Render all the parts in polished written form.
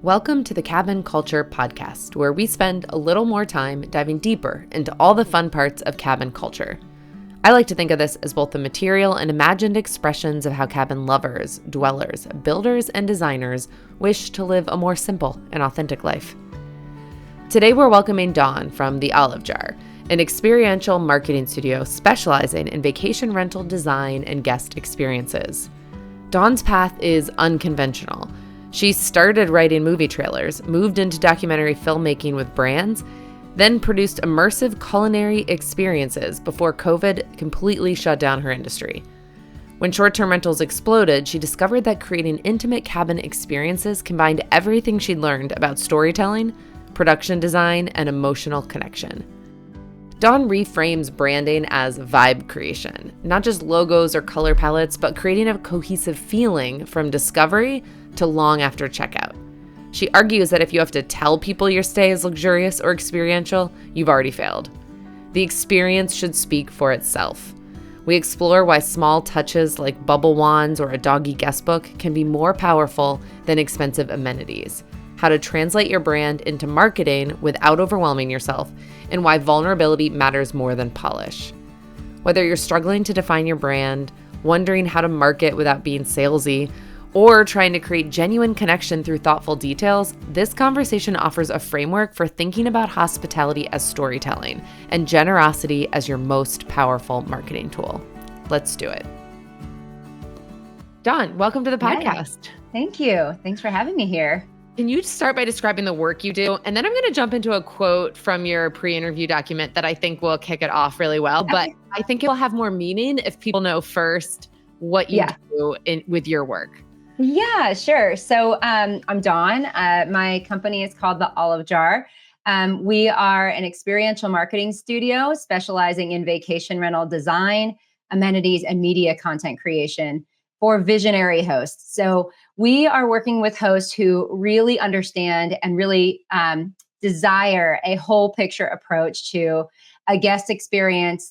Welcome to the Cabin Culture Podcast, where we spend a little more time diving deeper into all the fun parts of cabin culture. I like to think of this as both the material and imagined expressions of how cabin lovers, dwellers, builders, and designers wish to live a more simple and authentic life. Today we're welcoming Dawn from The Olive Jar, an experiential marketing studio specializing in vacation rental design and guest experiences. Dawn's path is unconventional. She started writing movie trailers, moved into documentary filmmaking with brands, then produced immersive culinary experiences before COVID completely shut down her industry. When short-term rentals exploded, she discovered that creating intimate cabin experiences combined everything she'd learned about storytelling, production design, and emotional connection. Dawn reframes branding as vibe creation, not just logos or color palettes, but creating a cohesive feeling from discovery to long after checkout. She argues that if you have to tell people your stay is luxurious or experiential, you've already failed. The experience should speak for itself. We explore why small touches like bubble wands or a doggy guest book can be more powerful than expensive amenities, how to translate your brand into marketing without overwhelming yourself, and why vulnerability matters more than polish. Whether you're struggling to define your brand, wondering how to market without being salesy, or trying to create genuine connection through thoughtful details, this conversation offers a framework for thinking about hospitality as storytelling and generosity as your most powerful marketing tool. Let's do it. Dawn, welcome to the podcast. Thank you. Thanks for having me here. Can you start by describing the work you do? And then I'm going to jump into a quote from your pre-interview document that I think will kick it off really well. But I think it will have more meaning if people know first what you do with your work. Yeah, sure. So I'm Dawn. My company is called The Olive Jar. We are an experiential marketing studio specializing in vacation rental design, amenities, and media content creation for visionary hosts. So we are working with hosts who really understand and really desire a whole picture approach to a guest experience.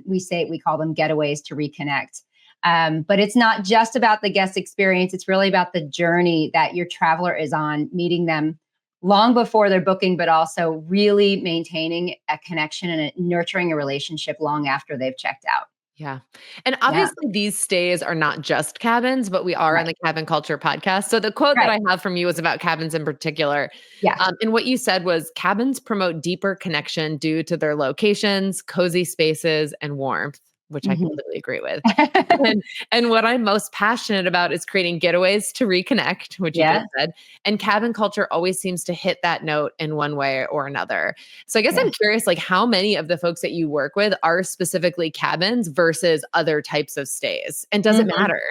We call them getaways to reconnect. But it's not just about the guest experience. It's really about the journey that your traveler is on, meeting them long before they're booking, but also really maintaining a connection and nurturing a relationship long after they've checked out. Yeah. And obviously these stays are not just cabins, but we are on the Cabin Culture podcast. So the quote that I have from you was about cabins in particular. Yeah. And what you said was cabins promote deeper connection due to their locations, cozy spaces, and warmth, which I completely agree with. And what I'm most passionate about is creating getaways to reconnect, which you just said. And cabin culture always seems to hit that note in one way or another. So I guess I'm curious, like how many of the folks that you work with are specifically cabins versus other types of stays? And does it matter?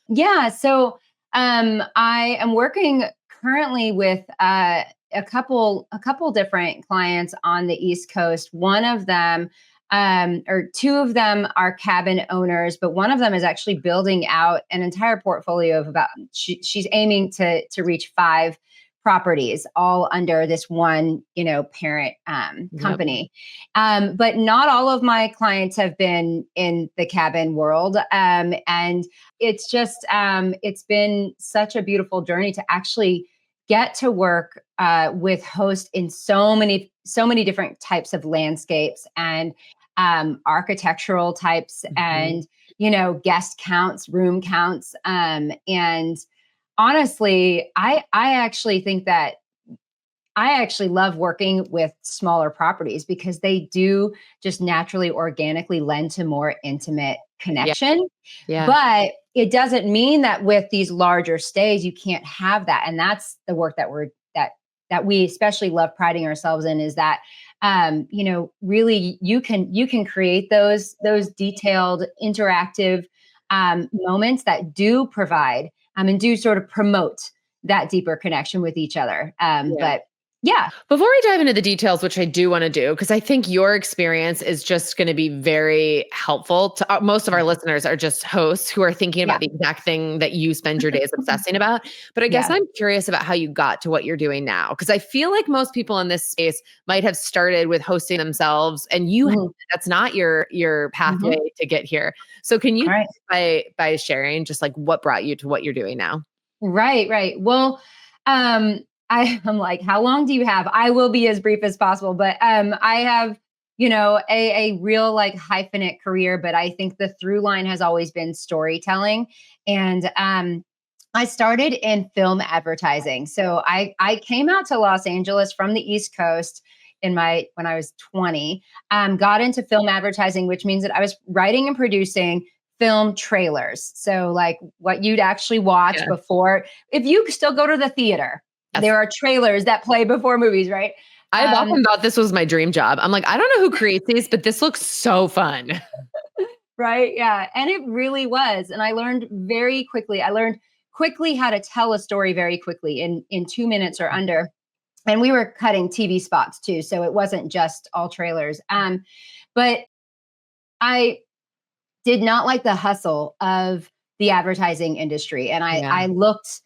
Yeah. So I am working currently with a couple different clients on the East Coast. One of them or two of them are cabin owners, but one of them is actually building out an entire portfolio of she's aiming to reach 5 properties, all under this one, parent company. But not all of my clients have been in the cabin world. And it's just, it's been such a beautiful journey to actually get to work with hosts in so many different types of landscapes and architectural types and, guest counts, room counts. And honestly, I actually think that I actually love working with smaller properties because they do just naturally, organically lend to more intimate connection. Yeah. But it doesn't mean that with these larger stays, you can't have that. And that's the work that we especially love priding ourselves in, is that really you can create those detailed interactive moments that do provide and do sort of promote that deeper connection with each other. But yeah. Before we dive into the details, which I do want to do, because I think your experience is just going to be very helpful to most of our listeners are just hosts who are thinking about the exact thing that you spend your days obsessing about. But I guess I'm curious about how you got to what you're doing now, because I feel like most people in this space might have started with hosting themselves, and that's not your pathway to get here. So can you by sharing just like what brought you to what you're doing now? Right. Well, I'm like, how long do you have? I will be as brief as possible, but I have, a real like hyphenate career, but I think the through line has always been storytelling. And I started in film advertising. So I came out to Los Angeles from the East Coast when I was 20, got into film advertising, which means that I was writing and producing film trailers. So like what you'd actually watch before, if you still go to the theater, there are trailers that play before movies, right? I've often thought this was my dream job. I'm like, I don't know who creates these, but this looks so fun. Right. Yeah. And it really was. And I learned very quickly. I learned quickly how to tell a story very quickly in 2 minutes or under. And we were cutting TV spots too. So it wasn't just all trailers. But I did not like the hustle of the advertising industry. And I looked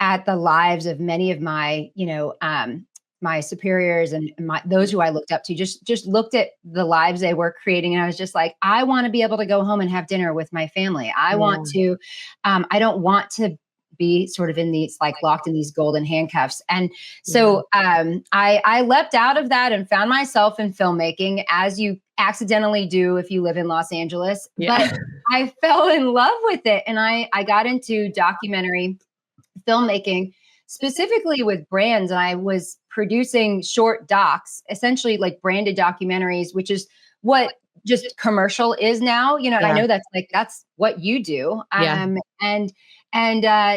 at the lives of many of my, my superiors and those who I looked up to, just looked at the lives they were creating. And I was just like, I want to be able to go home and have dinner with my family. I want to, I don't want to be sort of in these, like locked in these golden handcuffs. And so I leapt out of that and found myself in filmmaking, as you accidentally do if you live in Los Angeles. But I fell in love with it. And I got into documentary filmmaking, specifically with brands. And I was producing short docs, essentially like branded documentaries, which is what just commercial is now, and I know that's what you do. And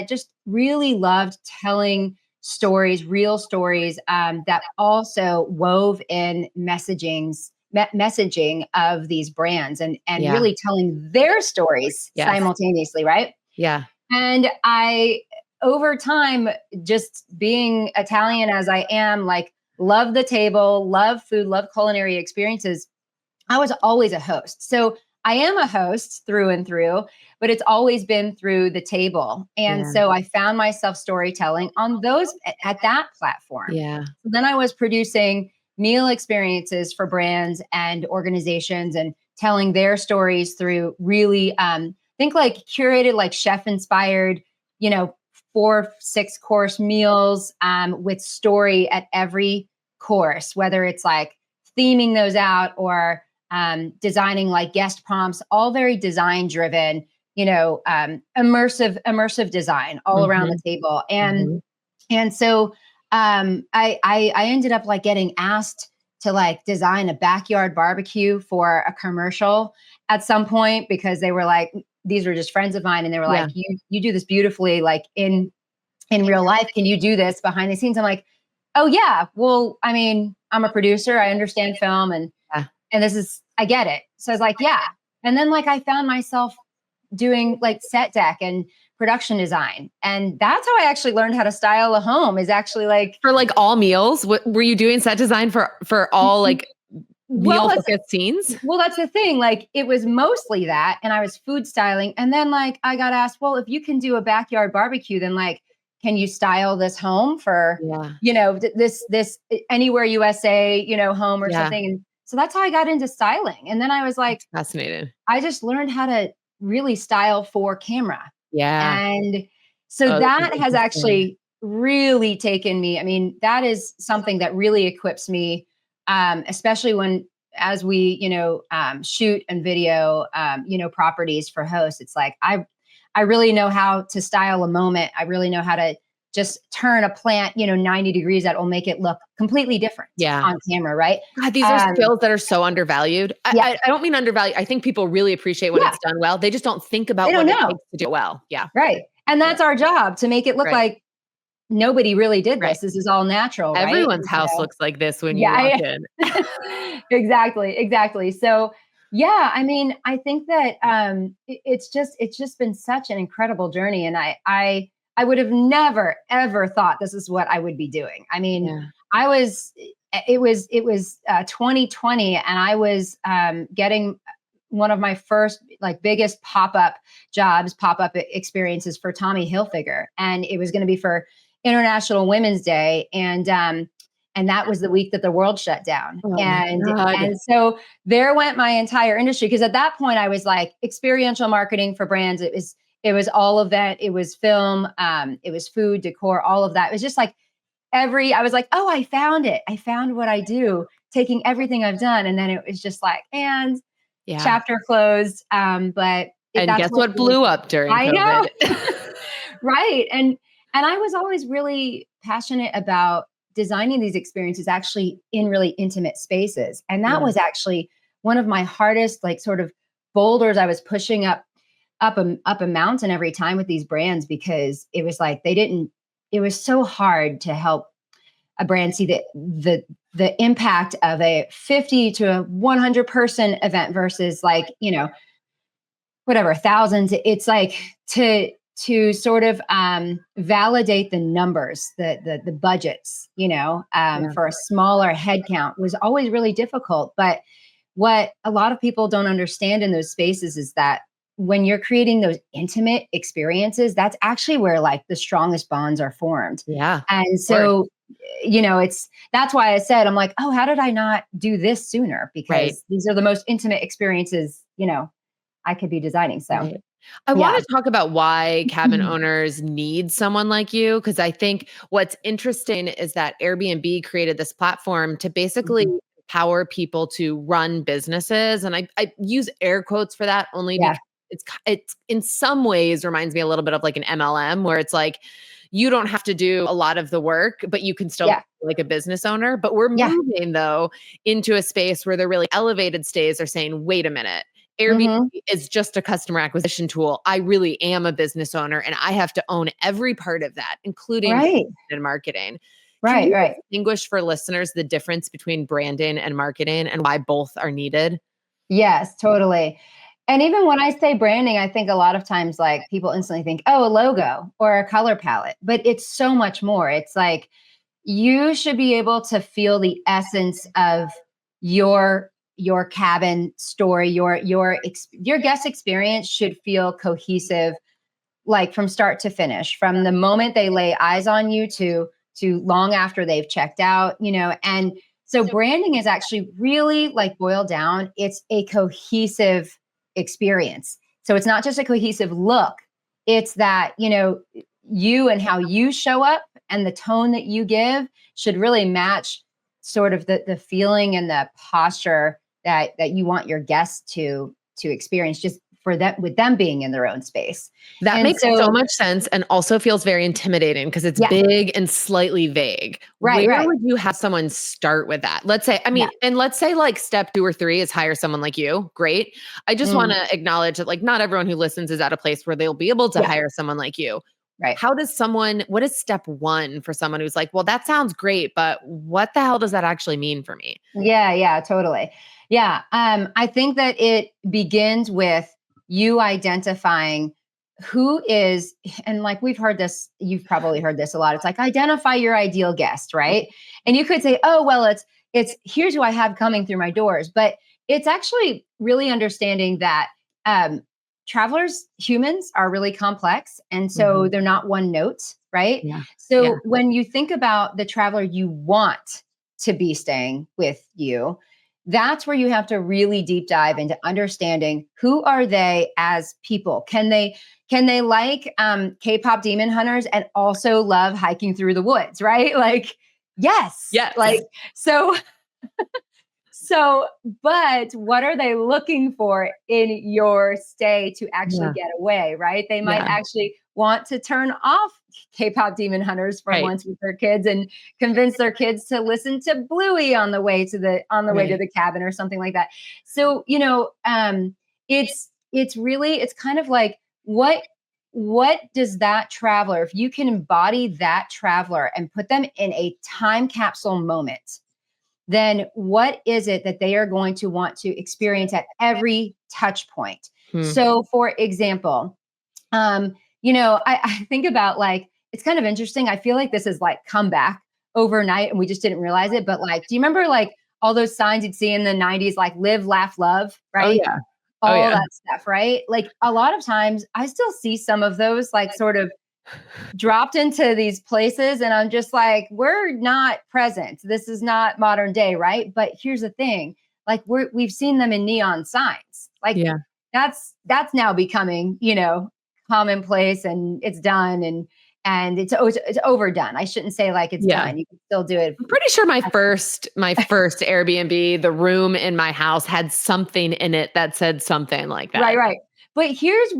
just really loved telling stories, real stories, that also wove in messaging of these brands and really telling their stories simultaneously. Right. Yeah. And over time, just being Italian as I am, like love the table, love food, love culinary experiences. I was always a host. So I am a host through and through, but it's always been through the table. And so I found myself storytelling on at that platform. Yeah. So then I was producing meal experiences for brands and organizations and telling their stories through really, think like curated, like chef inspired, 4-6 course meals, with story at every course, whether it's like theming those out or designing like guest prompts, all very design driven, immersive design all around the table. And so I ended up like getting asked to like design a backyard barbecue for a commercial at some point, because they were like, these were just friends of mine, and they were like, you do this beautifully, like in real life. Can you do this behind the scenes? I'm like, oh yeah. Well, I mean, I'm a producer. I understand film and I get it. So I was like, yeah. And then like I found myself doing like set deck and production design. And that's how I actually learned how to style a home, is actually like for like all meals. What were you doing set design for all like meal focused scenes? Well, that's the thing. Like it was mostly that. And I was food styling. And then like I got asked, well, if you can do a backyard barbecue, then like, can you style this home for, this Anywhere USA, home or something. And so that's how I got into styling. And then I was like, that's fascinating. I just learned how to really style for camera. Yeah. And so that has actually really taken me. I mean, that is something that really equips me, especially as we, shoot and video, properties for hosts. It's like, I really know how to style a moment. I really know how to just turn a plant, 90 degrees that will make it look completely different on camera, right? God, these are skills that are so undervalued. I don't mean undervalued. I think people really appreciate when it's done well. They just don't think about what it takes to do it well. Yeah. Right. And that's our job, to make it look like nobody really did this. This is all natural, right? Everyone's house looks like this when you walk in. Exactly. So yeah, I mean, I think that it's just been such an incredible journey. And I would have never, ever thought this is what I would be doing. I mean, it was 2020, and I was getting one of my first like biggest pop-up experiences for Tommy Hilfiger. And it was going to be for International Women's Day. And that was the week that the world shut down. And so there went my entire industry. Because at that point I was like experiential marketing for brands. It was all of that. It was film. It was food, decor, all of that. It was just like I was like, oh, I found it. I found what I do, taking everything I've done. And then it was just like, and Yeah. chapter closed. But And that's guess what what really, blew up during I know. COVID? Right. And I was always really passionate about designing these experiences actually in really intimate spaces. And that Yeah. was actually one of my hardest, like, sort of boulders I was pushing up a mountain every time with these brands, because it was like it was so hard to help a brand see the impact of a 50 to a 100 person event versus, like, whatever, thousands. It's like to sort of validate the numbers, the budgets, Yeah. for a smaller head count was always really difficult. But what a lot of people don't understand in those spaces is that when you're creating those intimate experiences, that's actually where, like, the strongest bonds are formed. Yeah. And Of course. so, that's why I said, I'm like, oh, how did I not do this sooner? Right. Because these are the most intimate experiences, I could be designing. So, Right. I yeah. want to talk about why cabin owners need someone like you, because I think what's interesting is that Airbnb created this platform to basically Mhm. empower people to run businesses. And I use air quotes for that only Yeah. because it's in some ways reminds me a little bit of like an MLM, where it's like you don't have to do a lot of the work, but you can still Yeah. be like a business owner. But we're Yeah. moving though into a space where the really elevated stays are saying, wait a minute. Airbnb Hmm. is just a customer acquisition tool. I really am a business owner and I have to own every part of that, including Right. and marketing. Can Right. you Right. distinguish for listeners the difference between branding and marketing and why both are needed? Yes, totally. And even when I say branding, I think a lot of times, like, people instantly think, oh, a logo or a color palette, but it's so much more. It's like, you should be able to feel the essence of your cabin story, your guest experience should feel cohesive, like, from start to finish, from the moment they lay eyes on you to long after they've checked out. And so branding is actually really, like, boiled down, it's a cohesive experience. So it's not just a cohesive look, it's that, you and how you show up and the tone that you give should really match sort of the feeling and the posture that you want your guests to experience, just for that, with them being in their own space. That And makes so so, much sense and also feels very intimidating because it's yeah, big and slightly vague. right, Where right. would you have someone start with that? Let's say, Yeah. and let's say like step 2 or 3 is hire someone like you. Great. I just want Mm, to acknowledge that like not everyone who listens is at a place where they'll be able to yeah, hire someone like you. right. What is step 1 for someone who's like, well, that sounds great, but what the hell does that actually mean for me? Yeah, yeah, totally. Yeah. I think that it begins with you identifying who is, and, like, we've heard this, you've probably heard this a lot. It's like, identify your ideal guest, right? And you could say, oh, well, it's here's who I have coming through my doors. But it's actually really understanding that um travelers, humans, are really complex. And so Mhm. they're not one note, right? Yeah. Yeah. So when you think about the traveler you want to be staying with you, that's where you have to really deep dive into understanding, who are they as people. Can they like K-pop demon hunters and also love hiking through the woods, right? Like, yes, like, Yes. so. So, but what are they looking for in your stay to actually Yeah. get away, right? They might Yeah. actually want to turn off K-pop demon hunters for Right. once with their kids and convince their kids to listen to Bluey on the way to Right. the cabin or something like that. So, it's really, it's kind of like, what does that traveler, if you can embody that traveler and put them in a time capsule moment, then what is it that they are going to want to experience at every touch point? Hmm. So, for example, I think about, like, it's kind of interesting. I feel like this is like come back overnight and we just didn't realize it. But, like, do you remember, like, all those signs you'd see in the 90s, like live, laugh, love, Oh right? yeah. Oh All yeah. that stuff, right? Like, a lot of times I still see some of those, like, sort of dropped into these places, and I'm just like, we're not present, this is not modern day, right? But here's the thing, like, we've seen them in neon signs, like, Yeah. that's now becoming, commonplace, and it's done. and it's overdone. I shouldn't say like it's Yeah. done. You can still do it. I'm pretty sure my first Airbnb, the room in my house had something in it that said something like Right, that. right. But here's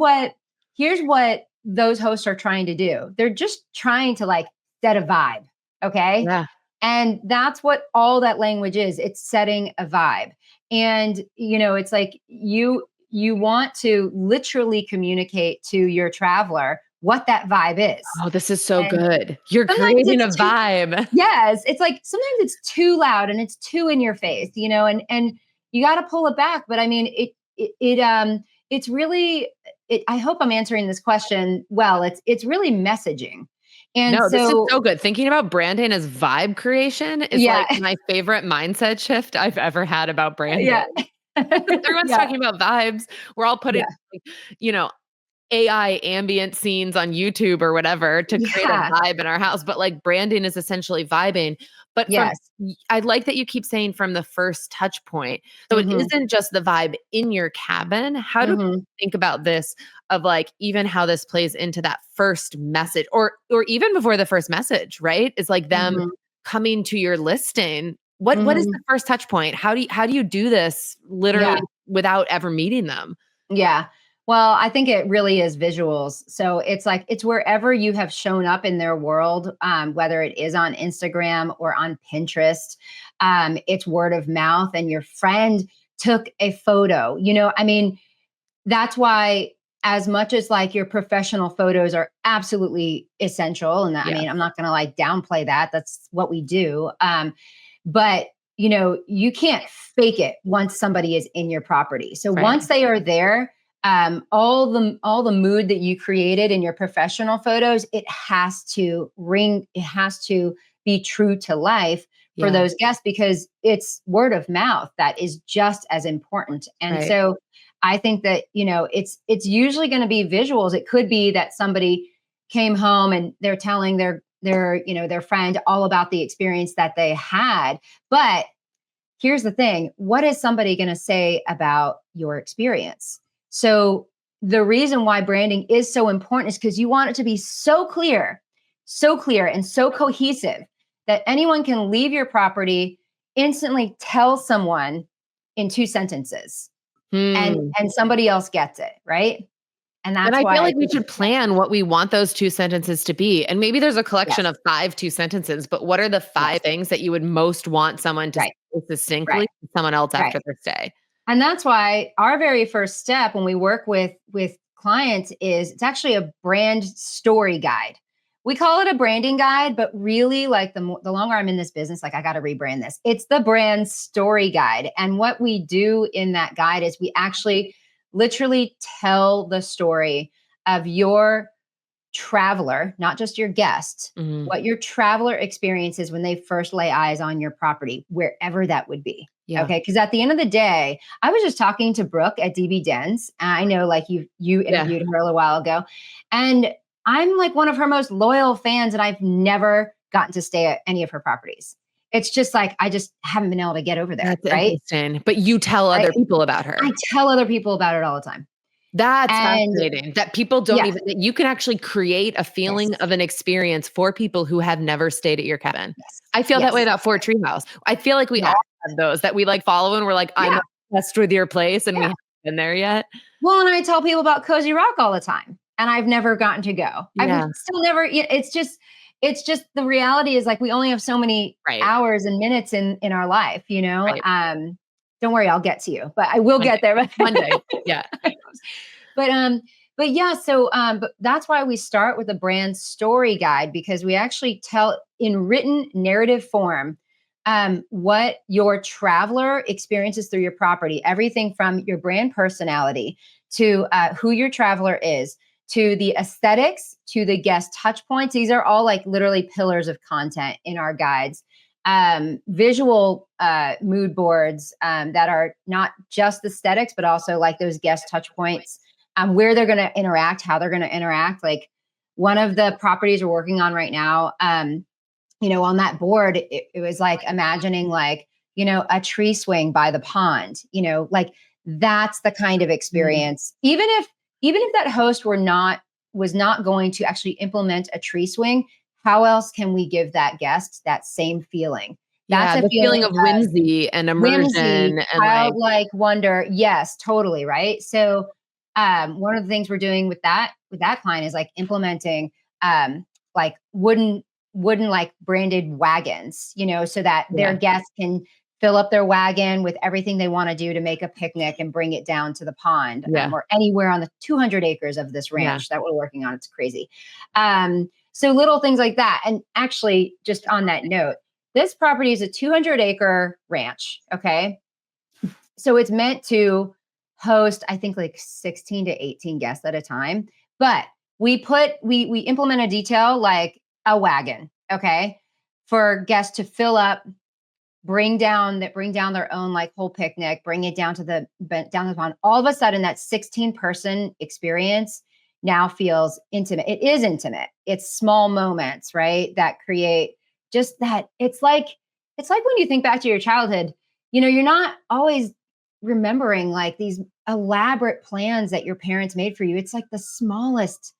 what those hosts are trying to do. They're just trying to like set a vibe, okay? Yeah. And that's what all that language is. It's setting a vibe. And it's like you want to literally communicate to your traveler what that vibe is. Oh, this is so And good. You're sometimes creating a it's too vibe. yes, it's like sometimes it's too loud and it's too in your face, and you got to pull it back. But I mean, it's really I hope I'm answering this question well. It's really messaging. And No, this is so so good. Thinking about branding as vibe creation is yeah, like my favorite mindset shift I've ever had about branding. yeah. 'Cause everyone's Yeah, talking about vibes. We're all putting, yeah, like, you know, AI ambient scenes on YouTube or whatever to create a yeah, vibe in our house, but, like, branding is essentially vibing. But yes. I like that you keep saying from the first touch point. So it Mhm, isn't just the vibe in your cabin. How do you mhm, think about this of, like, even how this plays into that first message or even before the first message, right? Is like them mhm, coming to your listing. What is the mhm. first touch point? How do you do this literally Yeah, without ever meeting them? yeah. Well, I think it really is visuals. So it's like it's wherever you have shown up in their world, whether it is on Instagram or on Pinterest. It's word of mouth, and your friend took a photo. I mean, that's why as much as like your professional photos are absolutely essential, and I Yeah, mean, I'm not going to like downplay that. That's what we do. But you can't fake it once somebody is in your property. So right, once they are there, all the mood that you created in your professional photos, it has to ring, it has to be true to life for yeah, those guests, because it's word of mouth that is just as important. And right, so I think that it's usually going to be visuals. It could be that somebody came home and they're telling their friend all about the experience that they had. But here's the thing, what is somebody going to say about your experience? So the reason why branding is so important is because you want it to be so clear and so cohesive that anyone can leave your property, instantly tell someone in 2 sentences, and hmm. somebody else gets it, right? And And that's I why feel I like we think should plan what we want those 2 sentences to be, and maybe there's a collection yes, of 5 2 sentences, but what are the yes, 5 things that you would most want someone to say right, succinctly right, to someone else right. after their stay? And that's why our very first step when we work with clients is it's actually a brand story guide. We call it a branding guide, but really, like the longer I'm in this business, like I got to rebrand this. It's the brand story guide. And what we do in that guide is we actually literally tell the story of your traveler, not just your guest, Mhm. what your traveler experiences when they first lay eyes on your property, wherever that would be. Yeah. Okay. Because at the end of the day, I was just talking to Brooke at DB Dens. I know like you Yeah. interviewed her a little while ago. And I'm like one of her most loyal fans, and I've never gotten to stay at any of her properties. It's just like I just haven't been able to get over there. That's Right. interesting, but you tell Right. other people about I her. tell other people about it all the time. That's And fascinating, that people don't yeah, even that you can actually create a yes, feeling of an experience for people who have never stayed at your cabin. yes, I feel that way yes, about Fort Treehouse. I feel like we yeah, all have those that we, like, follow and we're like, "I'm yeah, obsessed with your place," and we yeah. haven't been there yet. Well, and I tell people about Cozy Rock all the time, and I've never gotten to go. I've Yeah, still never it's just the reality is like we only have so many right, hours and minutes in our life, you know? right. Don't worry, I'll get to you, but I will One get day. there. One day. Yeah. But but yeah, so but that's why we start with a brand story guide, because we actually tell in written narrative form what your traveler experiences through your property, everything from your brand personality to who your traveler is, to the aesthetics, to the guest touch points. These are all like literally pillars of content in our guides. Visual mood boards that are not just aesthetics, but also like those guest touch points, where they're going to interact, how they're going to interact. Like one of the properties we're working on right now, on that board, it was like imagining like, a tree swing by the pond, like that's the kind of Mm, experience. Even if that host were not was not going to actually implement a tree swing, how else can we give that guest that same feeling? That's Yeah, a the feeling feeling of whimsy and whimsy, immersion and like, childlike wonder. Yes, totally. Right. So, one of the things we're doing with that client is like implementing, like wooden like branded wagons, so that their yeah, guests can fill up their wagon with everything they want to do to make a picnic and bring it down to the pond, yeah, or anywhere on the 200 acres of this yeah. ranch that we're working on. It's crazy. So little things like that. And actually, just on that note, this property is a 200-acre ranch. Okay. So it's meant to host, I think, like 16 to 18 guests at a time. But we implement a detail like a wagon, okay, for guests to fill up, bring down their own like whole picnic, bring it down the pond. All of a sudden, that 16-person experience now feels intimate. It is intimate. It's small moments, right, that create just that. It's like when you think back to your childhood, you're not always remembering like these elaborate plans that your parents made for you. It's like the smallest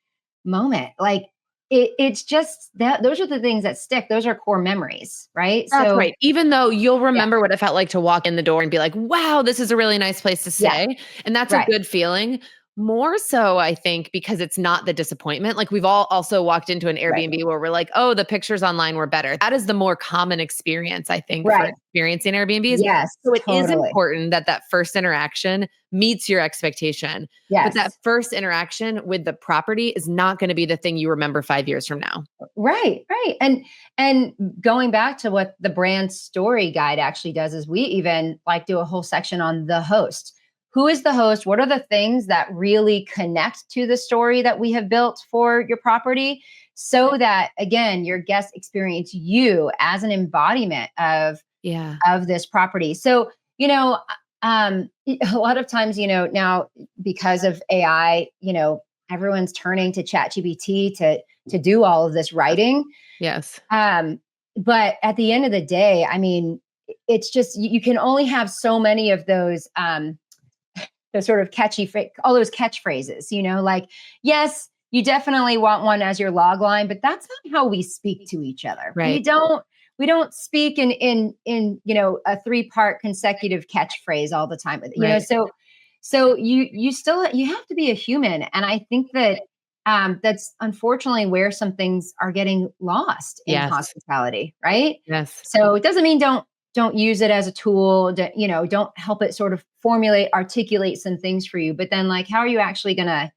moment. Like it's just that those are the things that stick. Those are core memories, right? That's So right. Even though you'll yeah, remember what it felt like to walk in the door and be like, wow, this is a really nice place to yeah, stay. And that's a right, good feeling. More so, I think, because it's not the disappointment. Like we've all also walked into an right, Airbnb where we're like, oh, the pictures online were better. That is the more common experience, I think, for right. experiencing Airbnbs. Yes, So it is totally. important that that first interaction meets your expectation. But that Yes. first interaction with the property is not going to be the thing you remember 5 years from now. Right, right. And going back to what the brand story guide actually does is we even like do a whole section on the host. Who is the host? What are the things that really connect to the story that we have built for your property so that again your guests experience you as an embodiment Yeah. of this property. So, a lot of times, now because of AI, everyone's turning to ChatGPT to do all of this writing. Yes. Um, but at the end of the day, I mean, it's just you can only have so many of those sort of all those catchphrases, like, yes, you definitely want one as your log line, but that's not how we speak to each other. We Right. don't we don't speak in a three-part consecutive catchphrase all the time. Right. So you have to be a human. And I think that that's unfortunately where some things are getting lost in Yes. hospitality, right? Yes. So it doesn't mean don't use it as a tool. Don't help it sort of articulate some things for you. But then, like, how are you actually going to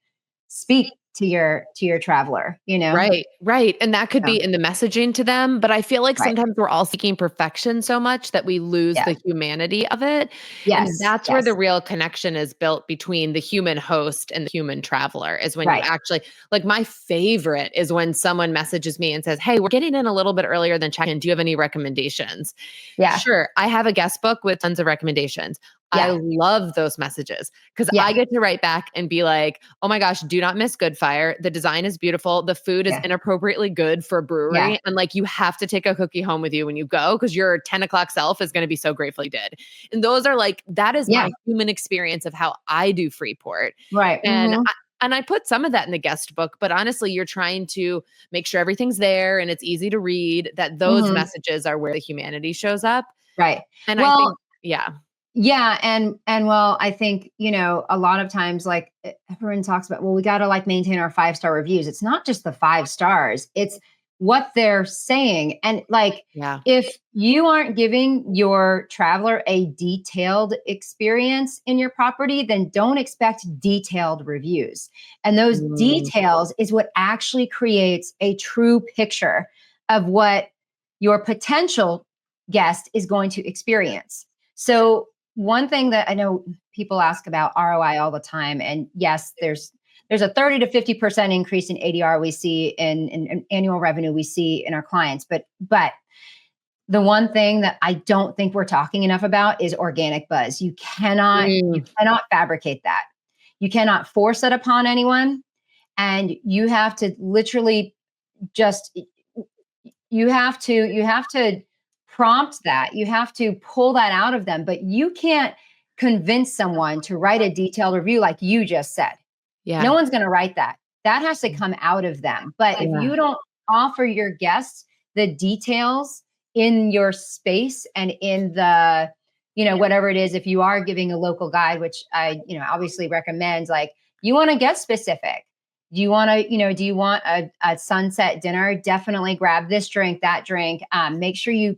speak to your traveler? Right, right, and that could So, be in the messaging to them, but I feel like right. sometimes we're all seeking perfection so much that we lose Yeah. the humanity of it, and Yes. that's where the Yes. real connection is built between the human host and the human traveler, is when you Right. actually like, my favorite is when someone messages me and says, "Hey, we're getting in a little bit earlier than check-in. Do you have any recommendations?" Yeah. Sure, I have a guest book with tons of recommendations. I Yeah. love those messages because I Yeah. get to write back and be like, "Oh my gosh, do not miss Good Fire. The design is beautiful. The food is Yeah. inappropriately good for a Yeah. brewery. And like, you have to take a cookie home with you when you go because your 10 o'clock self is going to be so grateful you did." And those are like, that is Yeah. my human experience of how I do Freeport. Right. And Hmm. I put some of that in the guest book, but honestly, you're trying to make sure everything's there and it's easy to read, that those Hmm. messages are where the humanity shows up. Right. And I Well, think, yeah, yeah, and well, I think, a lot of times like everyone talks about, well, we got to like maintain our 5-star reviews. It's not just the 5 stars, it's what they're saying. And like yeah. if you aren't giving your traveler a detailed experience in your property, then don't expect detailed reviews. And those Mm, details is what actually creates a true picture of what your potential guest is going to experience. So one thing that I know people ask about ROI all the time, and yes, there's a 30 to 50% increase in ADR we see in annual revenue we see in our clients, but the one thing that I don't think we're talking enough about is organic buzz. You mm, cannot fabricate that. You cannot force it upon anyone, and you have to literally just you have to prompt that. You have to pull that out of them, but you can't convince someone to write a detailed review like you just said. No yeah. one's going to write that. that has to come out of them. But if Yeah. you don't offer your guests the details in your space and in the, whatever it is, if you are giving a local guide, which I, obviously recommend, like, you want to get specific. Do you want to, do you want a sunset dinner? Definitely grab this drink, that drink. Make sure you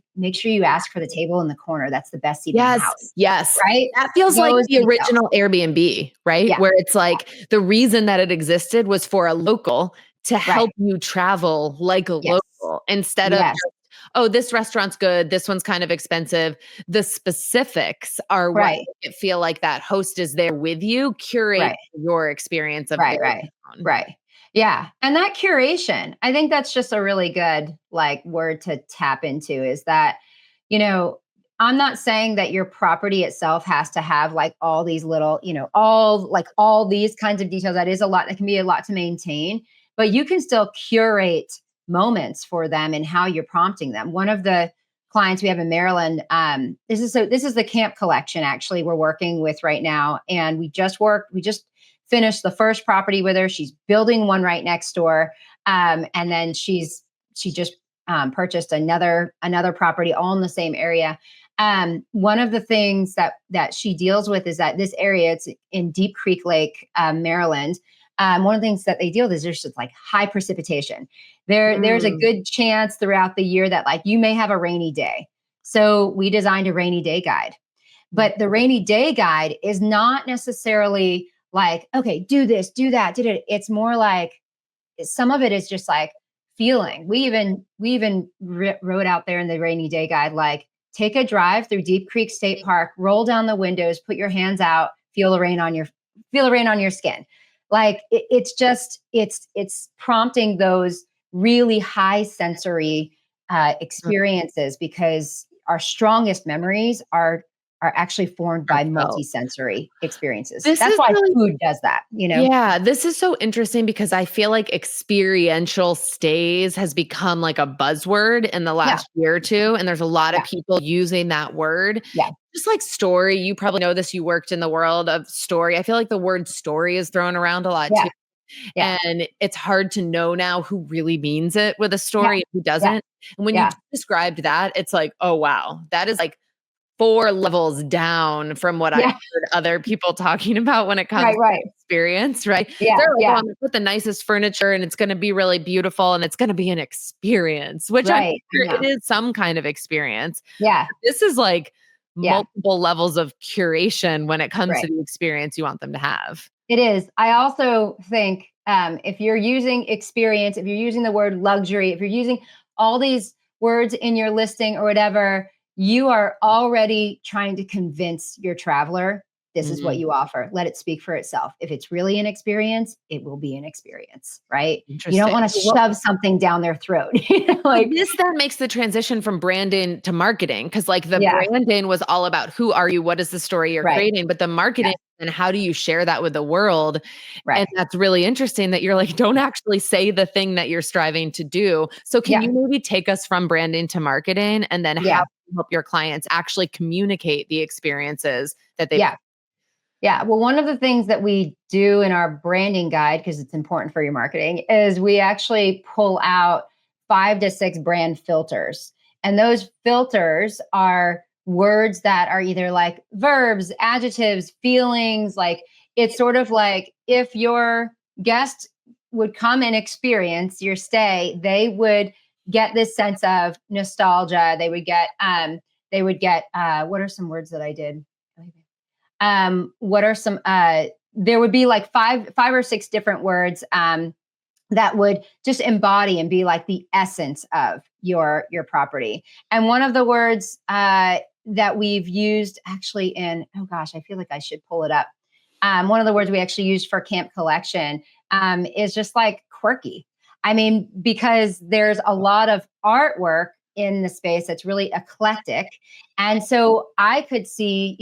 ask for the table in the corner. That's the best seat in the Yes. house. Yes. Right? That feels like Those the details. original Airbnb, right? Yeah. Where it's like the reason that it existed was for a local to Right. help you travel like a Yes. local instead of Yes. just, oh, this restaurant's good, this one's kind of expensive. The specifics are what Right. make it feel like that host is there with you, curate Right. your experience of Right. their Right. own. Right. Yeah. And that curation, I think that's just a really good like word to tap into, is that, you know, I'm not saying that your property itself has to have like all these little, all these kinds of details. That is a lot. That can be a lot to maintain, but you can still curate moments for them and how you're prompting them. One of the clients we have in Maryland, this is the camp collection actually we're working with right now. And we just finished the first property with her. She's building one right next door. And then she just purchased another property all in the same area. One of the things that she deals with is that this area, it's in Deep Creek Lake, Maryland. One of the things that they deal with is there's just like high precipitation. There's a good chance throughout the year that like you may have a rainy day. So we designed a rainy day guide. But the rainy day guide is not necessarily like, okay, do this, do that, did it. It's more like some of it is just like feeling. We even wrote out there in the rainy day guide, like, take a drive through Deep Creek State Park, roll down the windows, put your hands out, feel the rain on your skin. Like it's prompting those really high sensory experiences, because our strongest memories are actually formed by Felt. multi-sensory experiences. This That's is why really food does that, Yeah, this is so interesting because I feel like experiential stays has become like a buzzword in the Yeah, last year or two. And there's a lot of yeah, people using that word. yeah, Just like story, you probably know this, you worked in the world of story. I feel like the word story is thrown around a lot too. yeah, yeah, And it's hard to know now who really means it with a yeah, story and who yeah, doesn't. And when you yeah, described that, it's like, oh, wow, that is like 4 levels down from what I've yeah. heard other people talking about when it comes Right, to right. experience, right? Yeah, They're like, "Oh, yeah, I'm gonna put the nicest furniture and it's gonna be really beautiful and it's gonna be an experience," which I'm right. sure Yeah, it is some kind of experience. yeah, This is like yeah. multiple levels of curation when it comes to Right. the experience you want them to have. It is. I also think if you're using experience, if you're using the word luxury, if you're using all these words in your listing or whatever, you are already trying to convince your traveler this is what Mm, you offer. Let it speak for itself. If it's really an experience, it will be an experience, right? You don't interesting. want to Well, shove something down their throat. so Like, this then makes the transition from branding to marketing, because like the yeah, branding was all about who are you, what is the story you're right. creating, but the Yeah, marketing and how do you share that with the world? And right. that's really interesting that you're like, don't actually say the thing that you're striving to do. So can Yeah, you maybe take us from branding to marketing and then how yeah, you help your clients actually communicate the experiences that they've yeah. Yeah. Well, one of the things that we do in our branding guide, because it's important for your marketing, is we actually pull out 5 to 6 brand filters. And those filters are words that are either like verbs, adjectives, feelings. Like it's sort of like if your guest would come and experience your stay, they would get this sense of nostalgia. They would get what are some words that I did? What are some there would be like five or six different words that would just embody and be like the essence of your property. And one of the words that we've used actually in, oh gosh, I feel like I should pull it up. One of the words we actually used for camp collection is just like quirky. I mean, because there's a lot of artwork in the space that's really eclectic. And so I could see,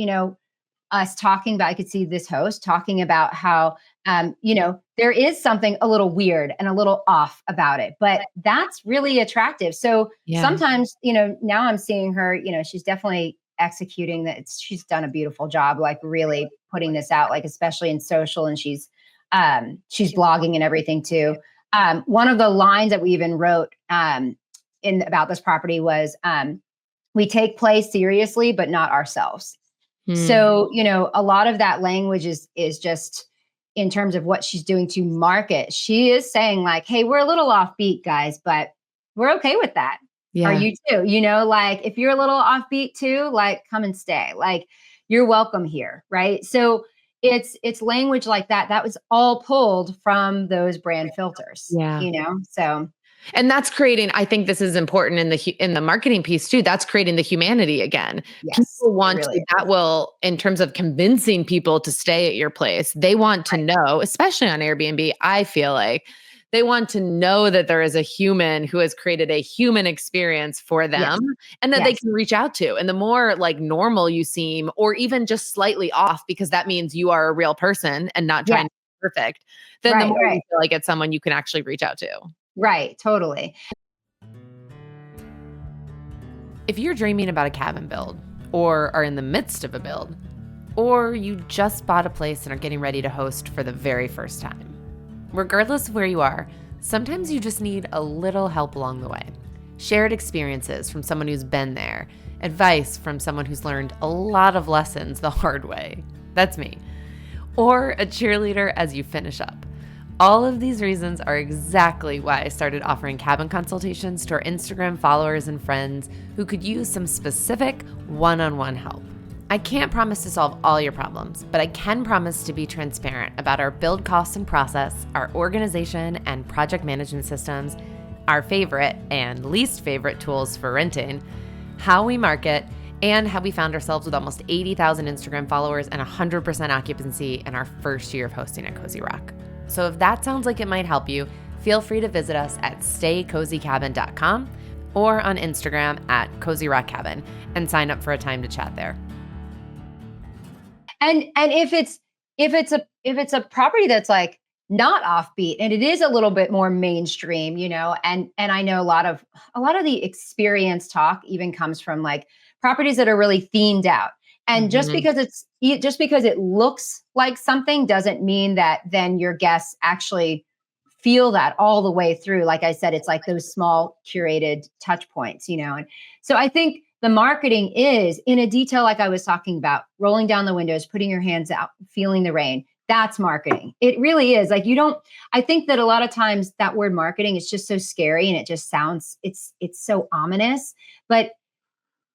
us talking about, I could see this host talking about how, there is something a little weird and a little off about it, but that's really attractive. So Yeah. sometimes, now I'm seeing her, she's definitely executing that. She's done a beautiful job, like really putting this out, like especially in social. And she's she's blogging and everything too. One of the lines that we even wrote in about this property was, we take play seriously, but not ourselves. So, a lot of that language is just in terms of what she's doing to market. She is saying like, hey, we're a little offbeat, guys, but we're okay with that. Are Yeah. you too? Like if you're a little offbeat too, like come and stay. Like you're welcome here, right? So it's language like that. That was all pulled from those brand filters, Yeah. So And that's creating, I think this is important in the marketing piece too. That's creating the humanity again. yes, People it want really to, is. that will, in terms of convincing people to stay at your place, they want to know, especially on Airbnb, I feel like they want to know that there is a human who has created a human experience for them Yes. and that they Yes. can reach out to. And the more like normal you seem, or even just slightly off, because that means you are a real person and not trying Yes. to be perfect, then the Right. more you Right. feel like it's someone you can actually reach out to. Right. Totally. If you're dreaming about a cabin build, or are in the midst of a build, or you just bought a place and are getting ready to host for the very first time, regardless of where you are, sometimes you just need a little help along the way. Shared experiences from someone who's been there, advice from someone who's learned a lot of lessons the hard way. That's me. Or a cheerleader as you finish up. All of these reasons are exactly why I started offering cabin consultations to our Instagram followers and friends who could use some specific one-on-one help. I can't promise to solve all your problems, but I can promise to be transparent about our build costs and process, our organization and project management systems, our favorite and least favorite tools for renting, how we market, and how we found ourselves with almost 80,000 Instagram followers and 100% occupancy in our first year of hosting at Cozy Rock. So if that sounds like it might help you, feel free to visit us at staycozycabin.com or on Instagram at Cozy Rock Cabin and sign up for a time to chat there. And if it's a property that's like not offbeat and it is a little bit more mainstream, and I know a lot of the experience talk even comes from like properties that are really themed out. And just because it looks like something doesn't mean that then your guests actually feel that all the way through. Like I said, it's like those small curated touch points, And so I think the marketing is in a detail like I was talking about, rolling down the windows, putting your hands out, feeling the rain. That's marketing. It really is. Like I think that a lot of times that word marketing is just so scary and it just sounds, it's so ominous. But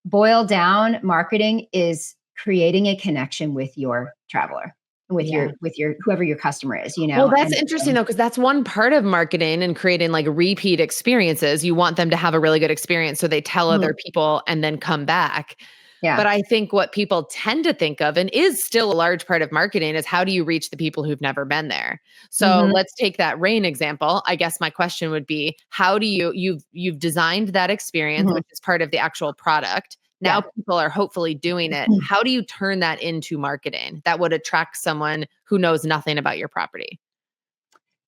boiled down, marketing is creating a connection with your traveler, with your whoever your customer is, Well, that's interesting though, because that's one part of marketing and creating like repeat experiences. You want them to have a really good experience so they tell other people and then come back. Yeah. But I think what people tend to think of, and is still a large part of marketing, is how do you reach the people who've never been there? So let's take that rain example. I guess my question would be, how do you've designed that experience, which is part of the actual product. Now people are hopefully doing it. How do you turn that into marketing that would attract someone who knows nothing about your property?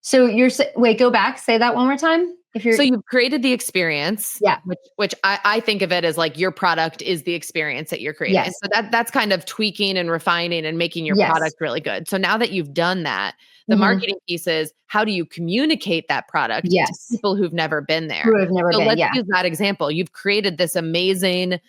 So wait, go back, say that one more time. So you've created the experience, Yeah. which I think of it as like your product is the experience that you're creating. Yes. So that's kind of tweaking and refining and making your product really good. So now that you've done that, the marketing piece is, how do you communicate that product to people who've never been there? Who have never So been, let's use that example. You've created this amazing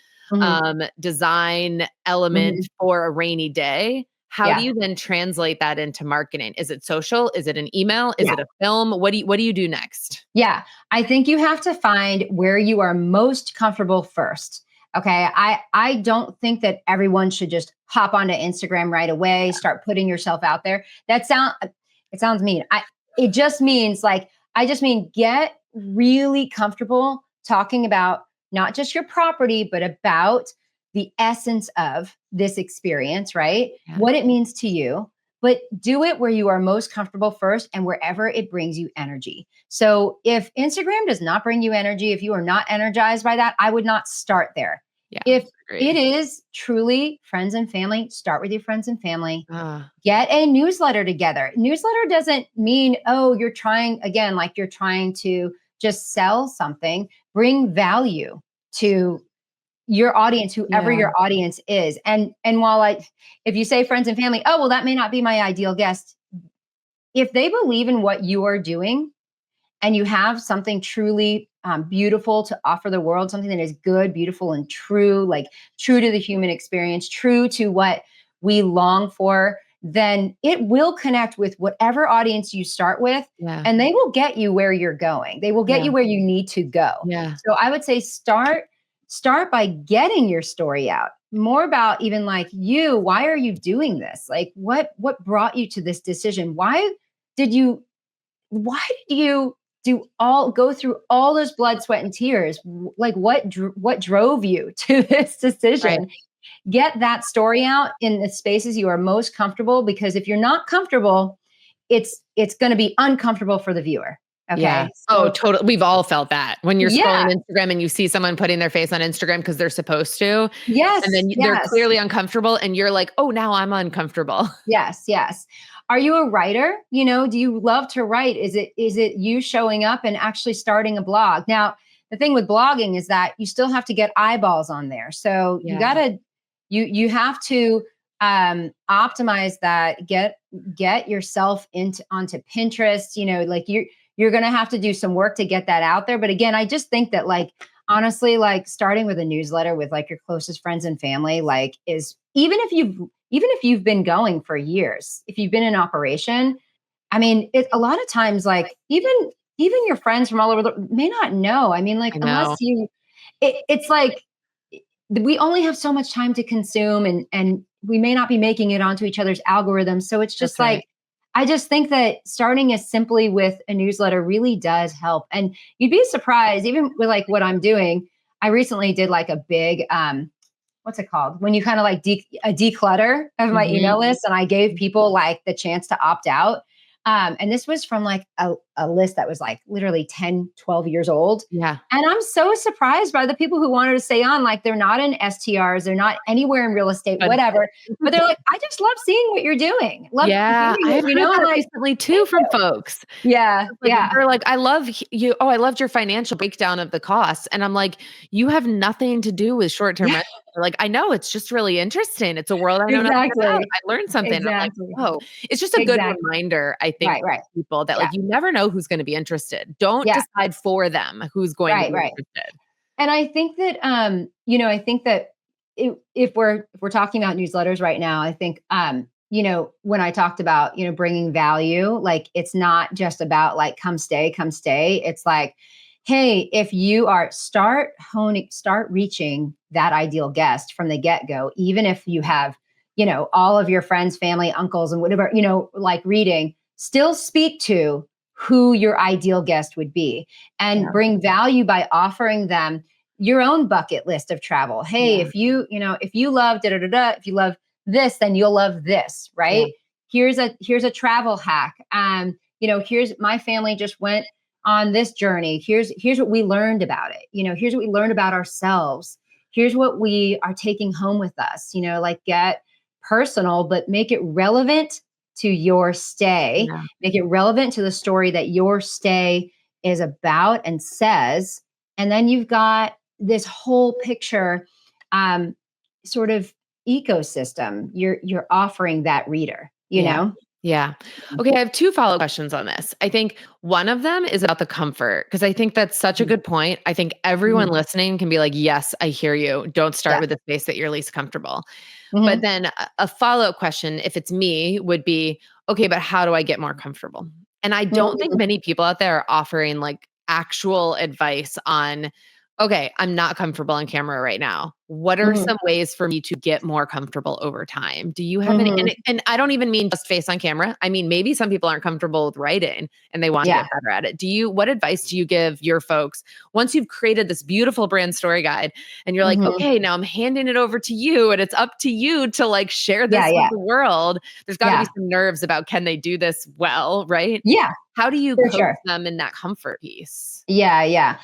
design element for a rainy day. How do you then translate that into marketing? Is it social? Is it an email? Is it a film? What do you do next? Yeah, I think you have to find where you are most comfortable first. Okay. I don't think that everyone should just hop onto Instagram right away, start putting yourself out there. It sounds mean. It just means like, I just mean get really comfortable talking about not just your property, but about the essence of this experience, right? Yeah. What it means to you, but do it where you are most comfortable first and wherever it brings you energy. So if Instagram does not bring you energy, if you are not energized by that, I would not start there. Yeah, if it is truly friends and family, start with your friends and family. Get a newsletter together. Newsletter doesn't mean, oh, you're trying to just sell something. Bring value to your audience, whoever your audience is. And while if you say friends and family, oh, well, that may not be my ideal guest. if they believe in what you are doing and you have something truly beautiful to offer the world, something that is good, beautiful, and true, like true to the human experience, true to what we long for, then it will connect with whatever audience you start with, Yeah. and they will get you where you're going. They will get Yeah. you where you need to go. Yeah. So I would say start by getting your story out. More about even like you, why are you doing this? Like what brought you to this decision? Did you why did you go through all those blood, sweat, and tears? Like what drove you to this Right. decision? Get that story out in the spaces you are most comfortable, because if you're not comfortable, it's going to be uncomfortable for the viewer. Yeah. Okay. Oh, So totally. We've all felt that when you're scrolling yeah. Instagram and you see someone putting their face on Instagram because they're supposed to, and Yes. then they're Yes. clearly uncomfortable and you're like, "Oh, now I'm uncomfortable." Yes, yes. Are you a writer? Do you love to write? Is it you showing up and actually starting a blog? Now, the thing with blogging is that you still have to get eyeballs on there. So Yeah. you have to optimize that, get yourself into onto Pinterest, like you're going to have to do some work to get that out there. But again, I just think that like honestly, like starting with a newsletter with like your closest friends and family, like is even if you've been going for years, if you've been in operation, I mean, a lot of times, like even your friends from all over may not know. I mean, like I unless know. it's like we only have so much time to consume, and we may not be making it onto each other's algorithms. So it's just That's right. like I just think that starting as simply with a newsletter really does help. And you'd be surprised, even with like what I'm doing. I recently did like a big what's it called when you kind of like a declutter of my Mhm. email list, and I gave people like the chance to opt out, and this was from like a list that was like literally 10, 12 years old, Yeah. and I'm so surprised by the people who wanted to stay on. Like they're not in STRs, they're not anywhere in real estate, But whatever, but they're like, I just love seeing what you're doing, love yeah, hearing I it, have heard I'm that like, recently too thank from you. folks. Yeah, Like, yeah, they're like, "I love you. Oh, I loved your financial breakdown of the costs." And I'm like, "You have nothing to do with short-term yeah. rental." They're like, "I know, it's just really interesting. It's a world I know nothing about. Exactly, I learned something." And I'm like, exactly, "Oh." It's just a good exactly. reminder, I think, Right, for right. people that, Yeah, like, you never know who's gonna be interested. Don't yeah. decide for them who's going to Right, be right. interested. And I think that I think that if we're talking about newsletters right now, I think when I talked about, bringing value, like it's not just about like come stay, come stay. It's like, hey, if you are start reaching that ideal guest from the get-go, even if you have, all of your friends, family, uncles, and whatever, like reading, still speak to who your ideal guest would be, and Yeah, bring value by offering them your own bucket list of travel. Hey, yeah, if you love da da da da, if you love this, then you'll love this, yeah, right? Here's a travel hack. Here's my family just went on this journey. Here's what we learned about it. Here's what we learned about ourselves. Here's what we are taking home with us. Like get personal, but make it relevant to your stay. yeah. Make it relevant to the story that your stay is about and says. And then you've got this whole picture um, sort of ecosystem you're offering that reader, Yeah. Yeah. Okay, I have 2 follow-up questions on this. I think one of them is about the comfort, because I think that's such a Mhm. good point. I think everyone Mhm. listening can be like, "Yes, I hear you. Don't start Yeah. with the space that you're least comfortable." But Hmm. then a follow-up question, if it's me, would be, "Okay, but how do I get more comfortable?" And I don't think Hmm. many people out there are offering, like, actual advice on, "Okay, I'm not comfortable on camera right now. What are Hmm. some ways for me to get more comfortable over time?" Do you have any, Hmm. and I don't even mean just face on camera. I mean, maybe some people aren't comfortable with writing and they want to Yeah. get better at it. What advice do you give your folks once you've created this beautiful brand story guide and you're like, Hmm. "Okay, now I'm handing it over to you and it's up to you to like share Yeah. this with Yeah. the world." There's got to be Yeah. some nerves about, can they do this well, right? Yeah. How do you For coach sure. them in that comfort piece? Yeah, yeah.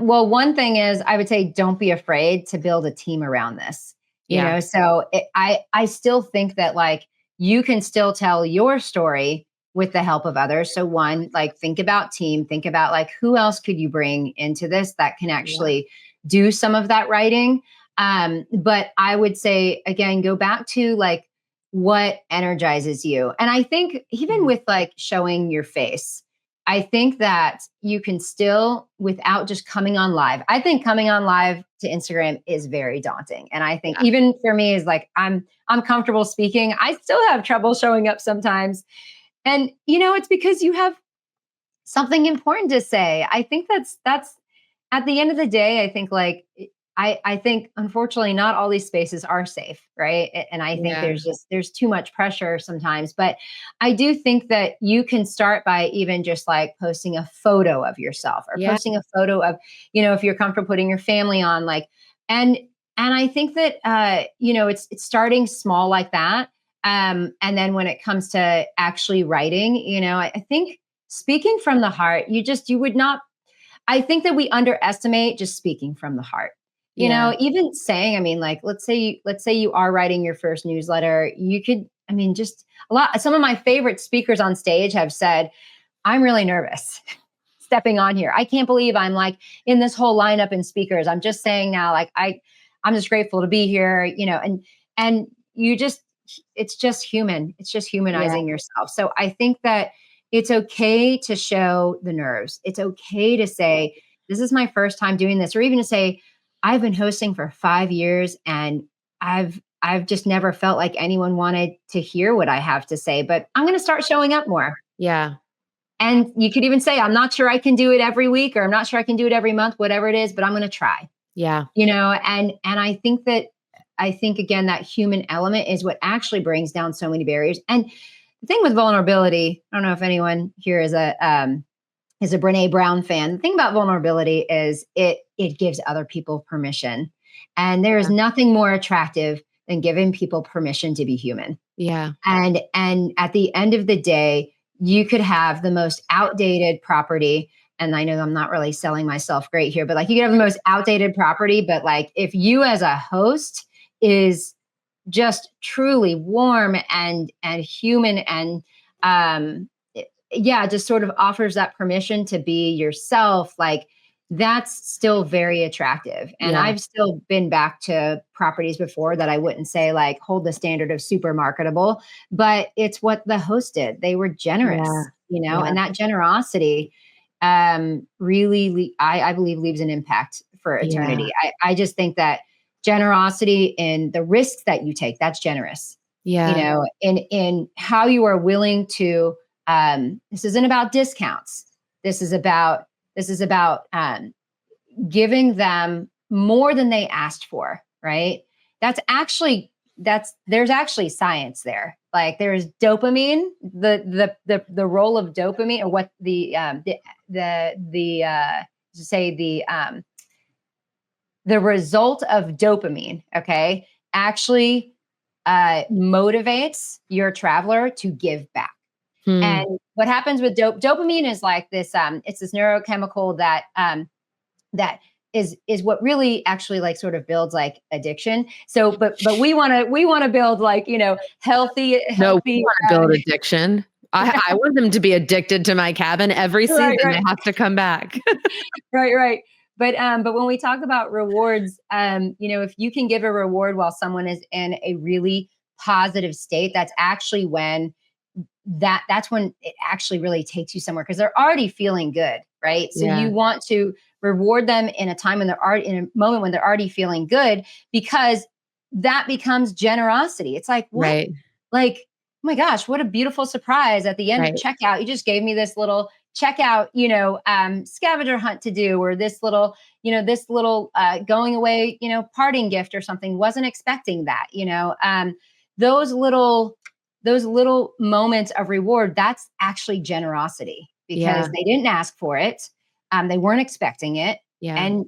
Well, one thing is, I would say, don't be afraid to build a team around this. Yeah. So I still think that like you can still tell your story with the help of others. So one, like think about team, think about like who else could you bring into this that can Yeah. actually do some of that writing. But I would say again, go back to like what energizes you. And I think even with like showing your face, I think that you can still, without just coming on live. I think coming on live to Instagram is very daunting. And I think Yeah. even for me is like, I'm comfortable speaking. I still have trouble showing up sometimes. And it's because you have something important to say. I think that's at the end of the day, I think like I think unfortunately not all these spaces are safe, right? And I think Yeah. there's too much pressure sometimes. But I do think that you can start by even just like posting a photo of yourself or Yeah. posting a photo of, if you're comfortable putting your family on, like, and I think that it's starting small like that. And then when it comes to actually writing, I think speaking from the heart, you would not, I think that we underestimate just speaking from the heart. Yeah. Even saying, I mean, like, let's say you are writing your first newsletter, you could, I mean, just some of my favorite speakers on stage have said, I'm really nervous stepping on here. I can't believe I'm like in this whole lineup in speakers. I'm just saying now, like, I'm just grateful to be here, and you just, it's just human. It's just Yeah. humanizing yourself. So I think that it's okay to show the nerves. It's okay to say, this is my first time doing this, or even to say, I've been hosting for 5 years and I've just never felt like anyone wanted to hear what I have to say, but I'm going to start showing up more. Yeah. And you could even say, I'm not sure I can do it every week, or I'm not sure I can do it every month, whatever it is, but I'm going to try. Yeah. And I think again, that human element is what actually brings down so many barriers. And the thing with vulnerability, I don't know if anyone here is a Brene Brown fan. The thing about vulnerability is it gives other people permission. And there is nothing more attractive than giving people permission to be human. Yeah. And at the end of the day, you could have the most outdated property. And I know I'm not really selling myself great here, but like you could have the most outdated property, but like if you as a host is just truly warm and human and just sort of offers that permission to be yourself, like that's still very attractive. And Yeah. I've still been back to properties before that I wouldn't say like hold the standard of super marketable, but it's what the host did. They were generous, Yeah. and that generosity really, I believe leaves an impact for eternity. I just think that generosity in the risks that you take, that's generous. Yeah. In how you are willing to, this isn't about discounts. This is about giving them more than they asked for, right? There's actually science there. Like there's dopamine, the role of dopamine, or what the result of dopamine, okay, actually motivates your traveler to give back. Hmm. And what happens with dopamine is like this, it's this neurochemical that is what really actually like sort of builds like addiction. So, but we want to build like, healthy. No, we want to build addiction. I want them to be addicted to my cabin every season. Right. They have to come back. Right. But when we talk about rewards, if you can give a reward while someone is in a really positive state, that's actually when that's when it actually really takes you somewhere, because they're already feeling good, right? So Yeah. you want to reward them in a time when they're already in a moment when they're already feeling good, because that becomes generosity. It's like, what? Right. Like, oh my gosh, what a beautiful surprise at the end of Right. checkout. You just gave me this little checkout, scavenger hunt to do, or this little going away, parting gift or something. Wasn't expecting that, those little moments of reward, that's actually generosity, because Yeah. they didn't ask for it. They weren't expecting it. Yeah.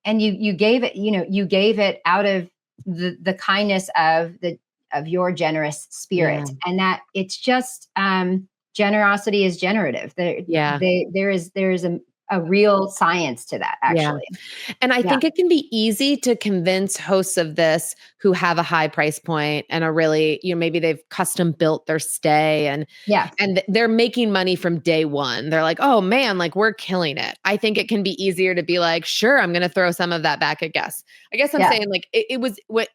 And you gave it, you gave it out of the kindness of your generous spirit. Yeah. And that it's just, generosity is generative. Yeah. There is a real science to that, Yeah. actually. And I Yeah. think it can be easy to convince hosts of this who have a high price point and are really, maybe they've custom built their stay Yeah. and they're making money from day one. They're like, oh man, like we're killing it. I think it can be easier to be like, sure, I'm going to throw some of that back at guests. I guess I'm Yeah. saying like it was what,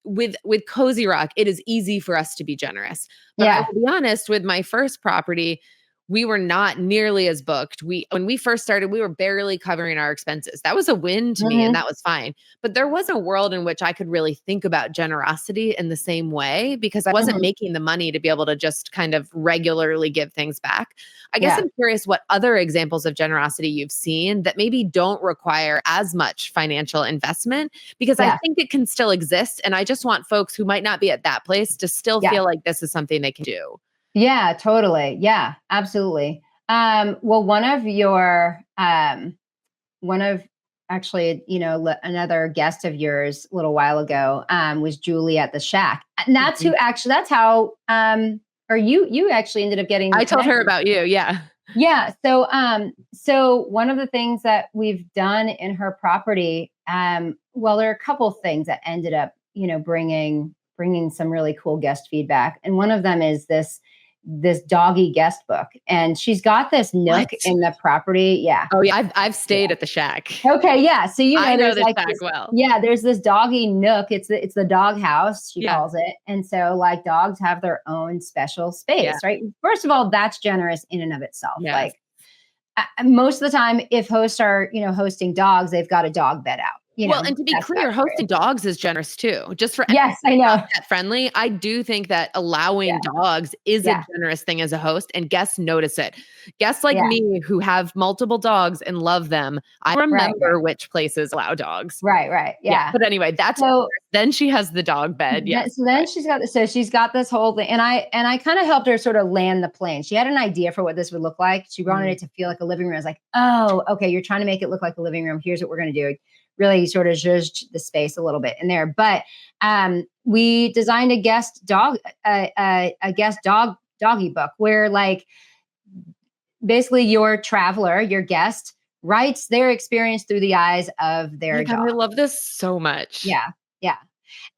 with Cozy Rock, it is easy for us to be generous. But I Yeah. will be honest, with my first property, we were not nearly as booked. When we first started, we were barely covering our expenses. That was a win to me and Mhm. that was fine. But there was a world in which I could really think about generosity in the same way because I wasn't Mhm. making the money to be able to just kind of regularly give things back. I guess Yeah. I'm curious what other examples of generosity you've seen that maybe don't require as much financial investment, because I Yeah. think it can still exist. And I just want folks who might not be at that place to still Yeah. feel like this is something they can do. Yeah, totally. Yeah, absolutely. Well, one of actually, another guest of yours a little while ago, was Julie at the Shack. And Mhm. that's how, or you actually ended up getting I told her connected. about you. Yeah. Yeah. So one of the things that we've done in her property, well, there are a couple things that ended up, bringing some really cool guest feedback. And one of them is this doggy guest book. And she's got this nook What? in the property. Yeah. Oh, yeah. I've stayed at the Shack. Okay, yeah. So I know there's the like Shack this, well. yeah, there's this doggy nook. It's the dog house, she Yeah. calls it. And so like dogs have their own special Yeah. space, right? First of all, that's generous in and of itself. Yes. Like most of the time, if hosts are, hosting dogs, they've got a dog bed out. Well, and to be clear, That's hosting great. dogs is generous too. Just for Yes, I not know. pet friendly, I do think that allowing Yeah, dogs is a yeah, generous thing as a host, and guests notice it. Guests like yeah. me who have multiple dogs and love them, I Right, right, remember which places allow dogs. right, right. Yeah, Yeah. but anyway, that's So then she has the dog bed. Yes, so then right. she's got this whole thing, and I kind of helped her sort of land the plane. She had an idea for what this would look like. She wanted Mm. it to feel like a living room. I was like, oh, okay, you're trying to make it look like a living room. Here's what we're going to do. Really sort of zhuzhed the space a little bit in there, but we designed a guest dog, a guest doggy book where like basically your traveler, your guest, writes their experience through the eyes of Oh my their God, dog. I love this so much. Yeah. Yeah.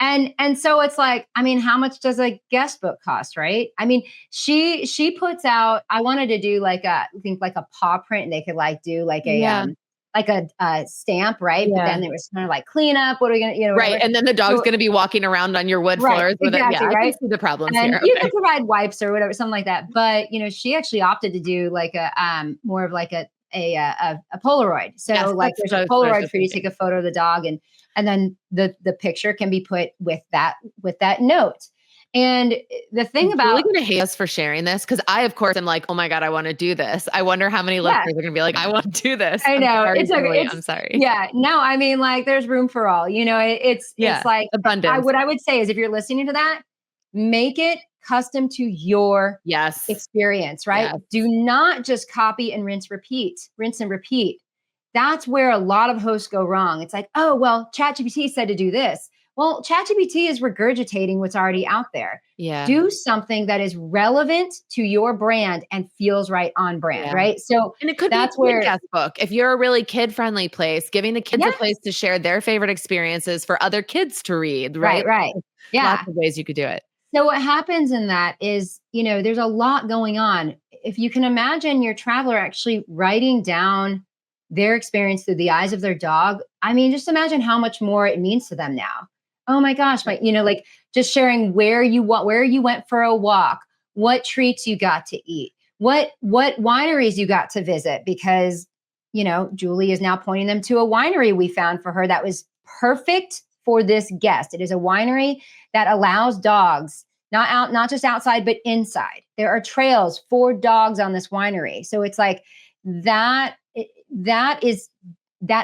And so it's like, I mean, how much does a guest book cost, right? I mean, she puts out, I wanted to do like I think like a paw print, and they could like do Yeah. like a stamp, right? But Yeah. then there was kind of like cleanup. What are we gonna, Right, whatever. and then the dog's So gonna be walking around on your wood right, floors with it. Yeah, exactly, I can right. see the problems And here. you Okay. could provide wipes or whatever, something like that. But she actually opted to do like a more of like a Polaroid. So Yes, like that's there's what a I was Polaroid just for you to take thinking. a photo of the dog, and then the picture can be put with that note. And the Is thing Julie about gonna hate us for sharing this? Because I, of course, am like, "Oh my God, I wanna do this." I wonder how many yeah, listeners are gonna be like, "I wanna do this." I I'm know sorry, it's a Julie, it's I'm sorry. yeah, no, I mean like there's room for all. It's Yeah, like abundance. what I would say is if you're listening to that, make it custom to your Yes, experience, right? yes. Do not just copy and rinse and repeat. That's where a lot of hosts go wrong. It's like, oh, well, ChatGPT said to do this. Well, ChatGPT is regurgitating what's already out there. Yeah, Do something that is relevant to your brand and feels right on brand, yeah. right? So And it could be that's a kid where, guest book. If you're a really kid-friendly place, giving the kids a yes, place to share their favorite experiences for other kids to read, right? right, right. Lots Yeah. of ways you could do it. So what happens in that is, there's a lot going on. If you can imagine your traveler actually writing down their experience through the eyes of their dog, I mean, just imagine how much more it means to them now. Oh my gosh, like just sharing where you went for a walk, what treats you got to eat, what wineries you got to visit, because Julie is now pointing them to a winery we found for her that was perfect for this guest. It is a winery that allows dogs not just outside, but inside. There are trails for dogs on this winery. So it's like that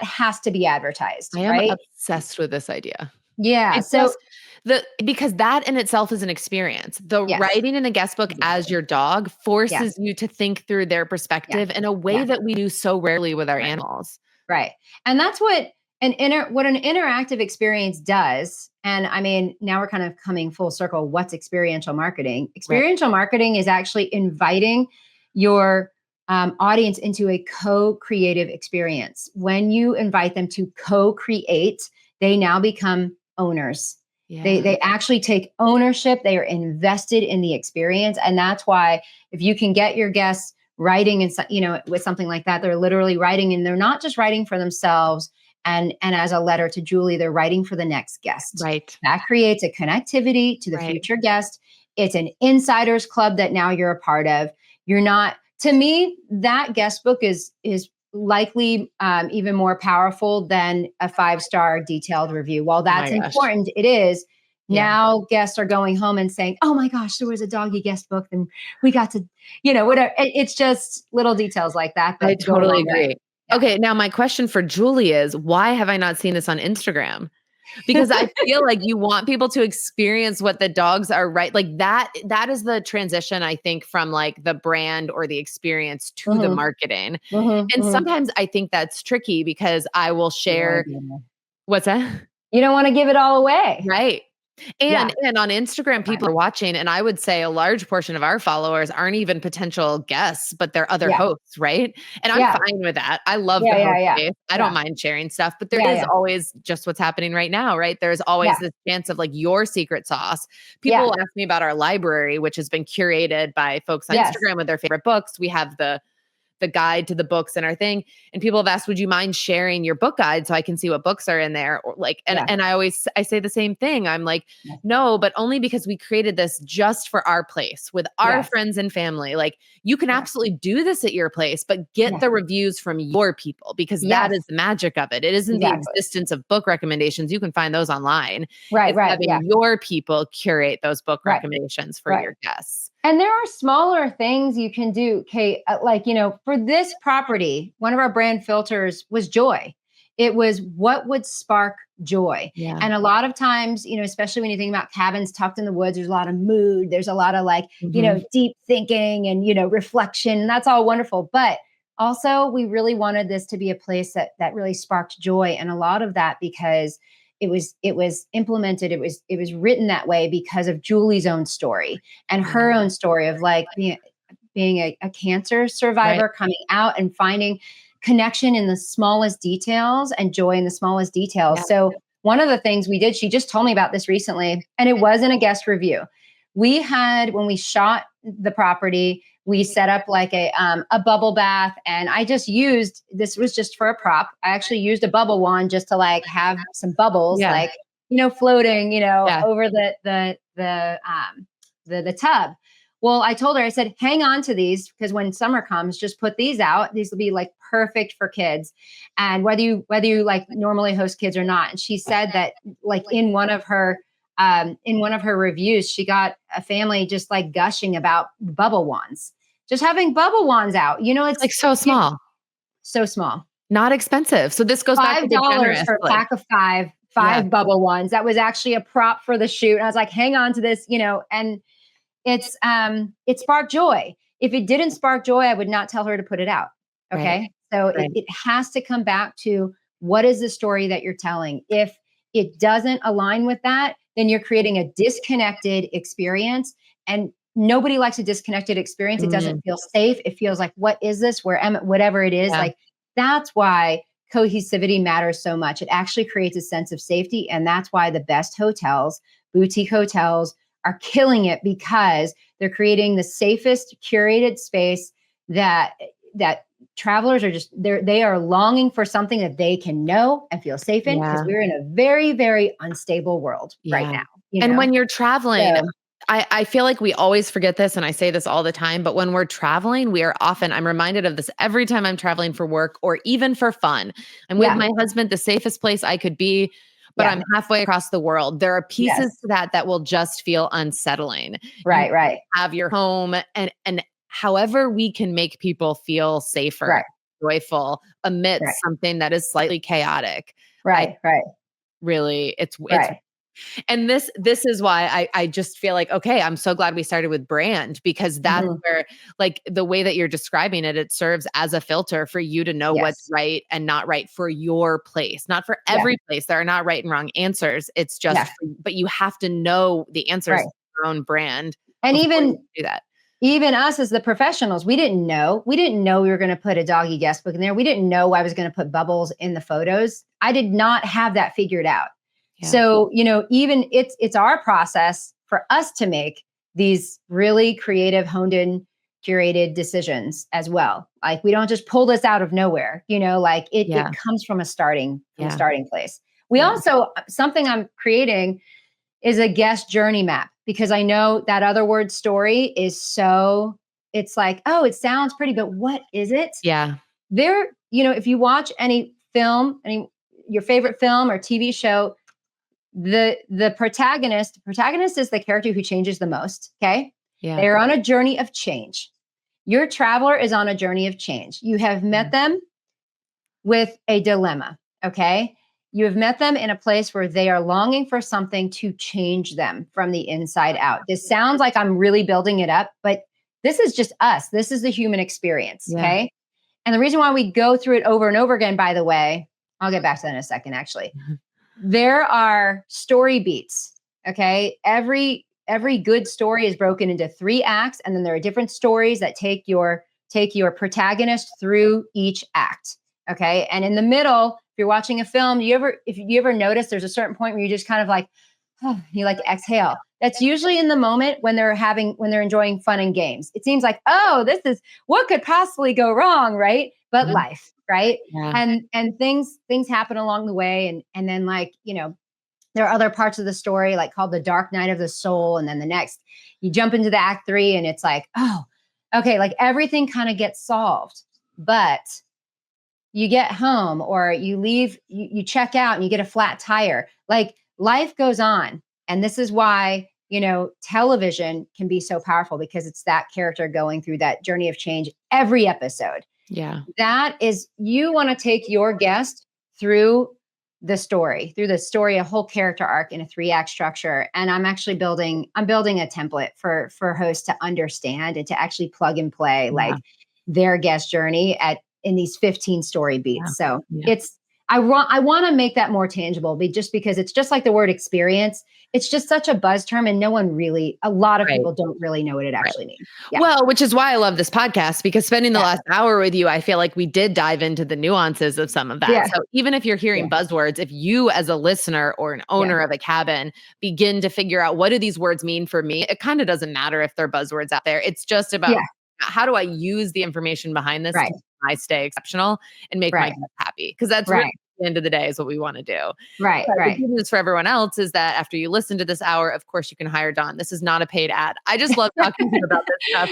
has to be advertised, I am right? obsessed with this idea. Yeah. It So just because that in itself is an experience. The yes, writing in a guest book as exactly. your dog Yeah. forces you to think through their Yeah. perspective in a way Yeah. that we do so rarely with our Right. animals. Right. And that's what an interactive experience does. And I mean, now we're kind of coming full circle. What's experiential marketing? Right. Experiential marketing is actually inviting your audience into a co-creative experience. When you invite them to co-create, they now become owners. Yeah. They actually take ownership. They are invested in the experience. And that's why if you can get your guests writing and, with something like that, they're literally writing, and they're not just writing for themselves and as a letter to Julie, they're writing for the next guest. Right. That creates a connectivity to the future guest. It's an insiders club that now you're a part of. You're not, to me, that guest book is likely even more powerful than a 5-star detailed review. While that's important, it is. Now guests are going home and saying, oh my gosh, there was a doggy guest book and we got to, whatever. It's just little details like that. I totally agree. Yeah. Okay. Now my question for Julie is, why have I not seen this on Instagram? Because I feel like you want people to experience what the dogs are, right? Like that is the transition, I think, from like the brand or the experience to the marketing. And sometimes I think that's tricky because I will share. What's that? You don't want to give it all away. Right. And on Instagram, people are watching, and I would say a large portion of our followers aren't even potential guests, but they're other hosts, right? And I'm fine with that. I love the host space. I don't mind sharing stuff, but there is always just what's happening right now, right? There's always this chance of like your secret sauce. People ask me about our library, which has been curated by folks on Instagram with their favorite books. We have the guide to the books in our thing. And people have asked, would you mind sharing your book guide so I can see what books are in there? Or like, and I say the same thing. I'm like, no, but only because we created this just for our place with our friends and family. Like you can absolutely do this at your place, but get the reviews from your people because that is the magic of it. It isn't the existence of book recommendations. You can find those online. Right. It's having your people curate those book recommendations for your guests. And there are smaller things you can do, Kate, like, for this property, one of our brand filters was joy. It was what would spark joy. Yeah. And a lot of times, especially when you think about cabins tucked in the woods, there's a lot of mood. There's a lot of like, deep thinking and, reflection. That's all wonderful. But also we really wanted this to be a place that really sparked joy. And a lot of that because it was implemented. It was written that way because of Julie's own story and her own story of like being a cancer survivor coming out and finding connection in the smallest details and joy in the smallest details. Yeah. So one of the things we did, she just told me about this recently, and it wasn't a guest review. We had, when we shot the property, we set up like a bubble bath, and I just used, this was just for a prop. I actually used a bubble wand just to like have some bubbles, like, floating, over the tub. Well, I told her, I said, hang on to these because when summer comes, just put these out. These will be like perfect for kids. And whether you like normally host kids or not. And she said that like in one of her reviews, she got a family just like gushing about bubble wands, just having bubble wands out. It's like so small, not expensive. So this goes back to $5 for a pack of five bubble wands. That was actually a prop for the shoot. And I was like, hang on to this, and it sparked joy. If it didn't spark joy, I would not tell her to put it out. Okay. Right. So it has to come back to what is the story that you're telling? If it doesn't align with that, then you're creating a disconnected experience, and nobody likes a disconnected experience. It doesn't feel safe. It feels like, what is this? Where am I? Whatever it is, like that's why cohesivity matters so much. It actually creates a sense of safety. And that's why the best hotels, boutique hotels, are killing it because they're creating the safest curated space that travelers are they are longing for something that they can know and feel safe in, because we're in a very, very unstable world right now. And when you're traveling, I feel like we always forget this, and I say this all the time, but when we're traveling, I'm reminded of this every time I'm traveling for work or even for fun. I'm with my husband, the safest place I could be, but I'm halfway across the world. There are pieces to that will just feel unsettling. Right. Have your home and however we can make people feel safer, joyful amidst something that is slightly chaotic. Right. Really, it's and this is why I just feel like, okay, I'm so glad we started with brand, because that's where, like, the way that you're describing it, it serves as a filter for you to know what's right and not right for your place, not for every place. There are not right and wrong answers. It's just, but you have to know the answers to your own brand. And even do that. even us as the professionals, we didn't know. We didn't know we were going to put a doggy guest book in there. We didn't know I was going to put bubbles in the photos. I did not have that figured out. Yeah. So, even it's our process for us to make these really creative, honed in, curated decisions as well. Like, we don't just pull this out of nowhere, it comes from a starting place. We also, something I'm creating is a guest journey map, because I know that other word story is it's like, oh, it sounds pretty, but what is it? Yeah. If you watch any film, your favorite film or TV show, the protagonist is the character who changes the most. Okay. Yeah. They're on a journey of change. Your traveler is on a journey of change. You have met them with a dilemma. Okay. You have met them in a place where they are longing for something to change them from the inside out. This sounds like I'm really building it up, but this is just us. This is the human experience. Yeah. Okay. And the reason why we go through it over and over again, by the way, I'll get back to that in a second, actually. There are story beats. Okay. Every good story is broken into 3 acts. And then there are different stories that take your protagonist through each act. Okay. And in the middle, if you're watching a film, if you ever notice there's a certain point where you just kind of like, you like exhale. That's usually in the moment when they're enjoying fun and games. It seems like, oh, this is what could possibly go wrong, right? But life, right? Yeah. And things happen along the way. And then, like, there are other parts of the story, like, called the dark night of the soul. And then the next, you jump into the act 3 and it's like, oh, okay, like everything kind of gets solved. But you get home or you leave, you check out and you get a flat tire. Like, life goes on. And this is why, television can be so powerful, because it's that character going through that journey of change every episode. Yeah. That is, you want to take your guest through the story, a whole character arc in a 3-act structure. And I'm actually building a template for hosts to understand and to actually plug and play like their guest journey in these 15 story beats. Yeah. So I want to make that more tangible, just because it's just like the word experience. It's just such a buzz term, and a lot of people don't really know what it actually means. Yeah. Well, which is why I love this podcast, because spending the last hour with you, I feel like we did dive into the nuances of some of that. Yeah. So even if you're hearing buzzwords, if you as a listener or an owner of a cabin begin to figure out, what do these words mean for me? It kind of doesn't matter if they're buzzwords out there. It's just about how do I use the information behind this to I stay exceptional and make my guests happy? Because that's really, at the end of the day, is what we want to do. Right. But the good news for everyone else is that after you listen to this hour, of course, you can hire Dawn. This is not a paid ad. I just love talking to you about this stuff.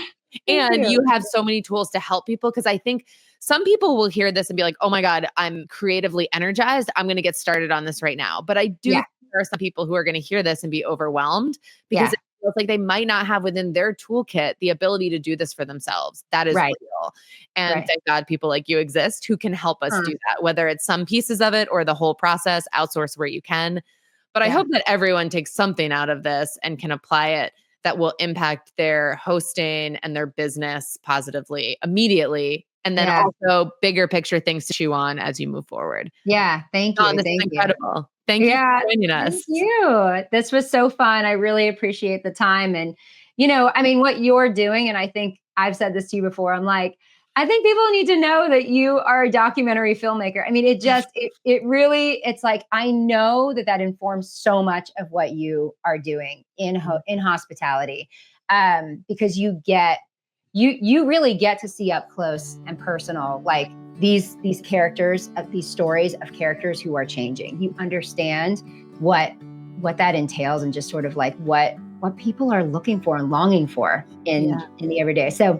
And you have so many tools to help people, because I think some people will hear this and be like, oh my God, I'm creatively energized. I'm going to get started on this right now. But I do think there are some people who are going to hear this and be overwhelmed, because it feels like they might not have within their toolkit the ability to do this for themselves. That is real. And thank God people like you exist who can help us do that, whether it's some pieces of it or the whole process. Outsource where you can. But I hope that everyone takes something out of this and can apply it that will impact their hosting and their business positively immediately. And then also bigger picture things to chew on as you move forward. Yeah. Thank you. This is incredible. Thank you for joining us. Thank you. This was so fun. I really appreciate the time. And, what you're doing, and I think I've said this to you before, I'm like, I think people need to know that you are a documentary filmmaker. I mean, it really, it's like, I know that informs so much of what you are doing in hospitality, because you really get to see up close and personal, like these characters, these stories of characters who are changing. You understand what that entails, and just sort of like what people are looking for and longing for in the everyday. So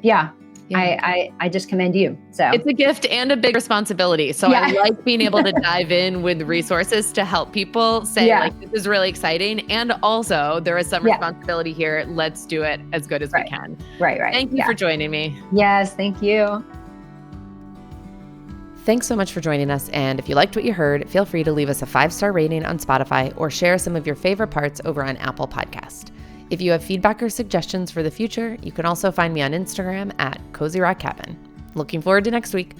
I just commend you. So it's a gift and a big responsibility. So I like being able to dive in with resources to help people say like, this is really exciting. And also there is some responsibility here. Let's do it as good as we can. Right. Thank you for joining me. Yes. Thank you. Thanks so much for joining us. And if you liked what you heard, feel free to leave us a 5-star rating on Spotify or share some of your favorite parts over on Apple Podcast. If you have feedback or suggestions for the future, you can also find me on Instagram at Cozy Rock Cabin. Looking forward to next week.